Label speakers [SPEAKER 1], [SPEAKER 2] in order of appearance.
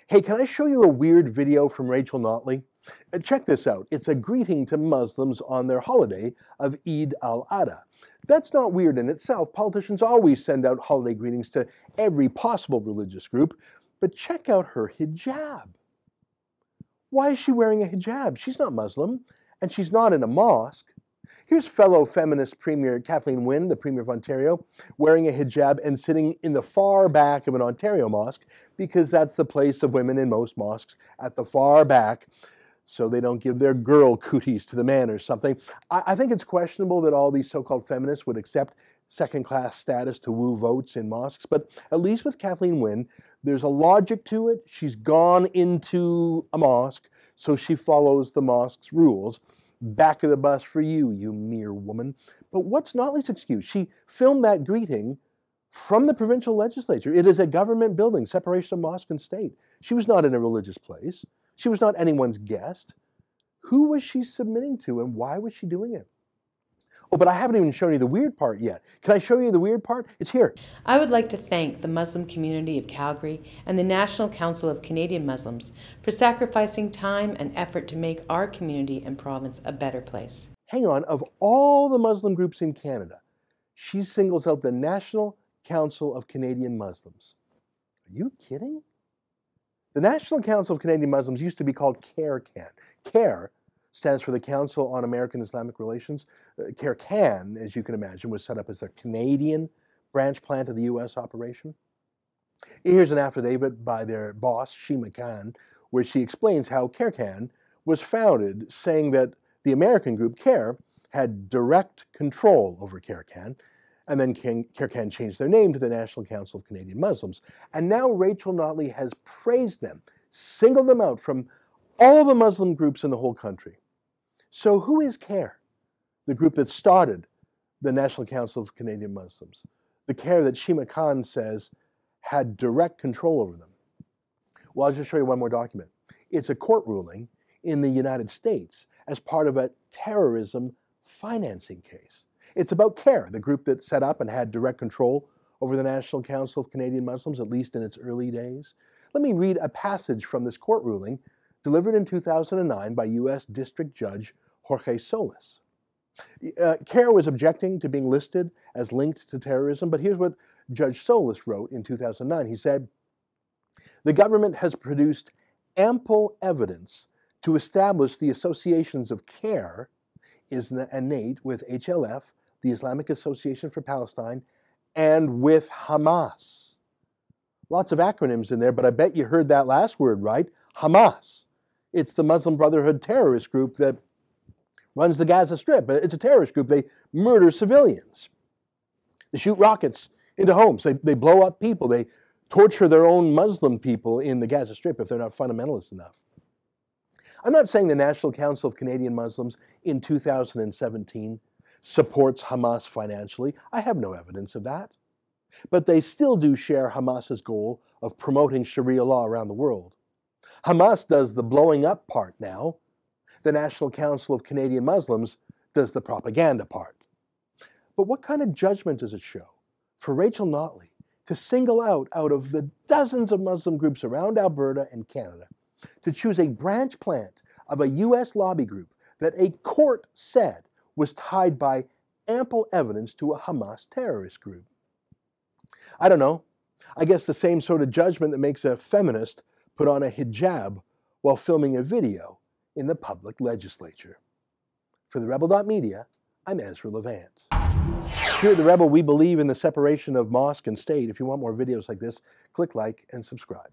[SPEAKER 1] Hey, can I show you a weird video from Rachel Notley? Check this out. It's a greeting to Muslims on their holiday of Eid al-Adha. That's not weird in itself. Politicians always send out holiday greetings to every possible religious group. But check out her hijab. Why is she wearing a hijab? She's not Muslim, and she's not in a mosque. Here's fellow feminist Premier Kathleen Wynne, the Premier of Ontario, wearing a hijab and sitting in the far back of an Ontario mosque, because that's the place of women in most mosques, at the far back, so they don't give their girl cooties to the man or something. I think it's questionable that all these so-called feminists would accept second-class status to woo votes in mosques, but at least with Kathleen Wynne, there's a logic to it. She's gone into a mosque, so she follows the mosque's rules. Back of the bus for you, you mere woman. But what's Notley's excuse? She filmed that greeting from the provincial legislature. It is a government building, separation of mosque and state. She was not in a religious place. She was not anyone's guest. Who was she submitting to, and why was she doing it? Oh, but I haven't even shown you the weird part yet. Can I show you the weird part? It's here.
[SPEAKER 2] I would like to thank the Muslim community of Calgary and the National Council of Canadian Muslims for sacrificing time and effort to make our community and province a better place.
[SPEAKER 1] Hang on, of all the Muslim groups in Canada, she singles out the National Council of Canadian Muslims. Are you kidding? The National Council of Canadian Muslims used to be called CARE-CAN. CARE stands for the Council on American Islamic Relations. CARE-CAN, as you can imagine, was set up as a Canadian branch plant of the U.S. operation. Here's an affidavit by their boss, Shima Khan, where she explains how CARE-CAN was founded, saying that the American group CARE had direct control over CARE-CAN, and then CARE-CAN changed their name to the National Council of Canadian Muslims. And now Rachel Notley has praised them, singled them out from all the Muslim groups in the whole country. So who is CARE? The group that started the National Council of Canadian Muslims. The CARE that Shima Khan says had direct control over them. Well, I'll just show you one more document. It's a court ruling in the United States as part of a terrorism financing case. It's about CARE, the group that set up and had direct control over the National Council of Canadian Muslims, at least in its early days. Let me read a passage from this court ruling delivered in 2009 by U.S. District Judge Jorge Solis. CARE was objecting to being listed as linked to terrorism, but here's what Judge Solis wrote in 2009. He said, "The government has produced ample evidence to establish the associations of CARE is innate with HLF, the Islamic Association for Palestine, and with Hamas." Lots of acronyms in there, but I bet you heard that last word right, Hamas. It's the Muslim Brotherhood terrorist group that runs the Gaza Strip. It's a terrorist group. They murder civilians. They shoot rockets into homes. They blow up people. They torture their own Muslim people in the Gaza Strip if they're not fundamentalist enough. I'm not saying the National Council of Canadian Muslims in 2017 supports Hamas financially. I have no evidence of that. But they still do share Hamas's goal of promoting Sharia law around the world. Hamas does the blowing up part now. The National Council of Canadian Muslims does the propaganda part. But what kind of judgment does it show for Rachel Notley to single out of the dozens of Muslim groups around Alberta and Canada to choose a branch plant of a U.S. lobby group that a court said was tied by ample evidence to a Hamas terrorist group? I don't know. I guess the same sort of judgment that makes a feminist put on a hijab while filming a video in the public legislature. For TheRebel.media, I'm Ezra Levant. Here at The Rebel, we believe in the separation of mosque and state. If you want more videos like this, click like and subscribe.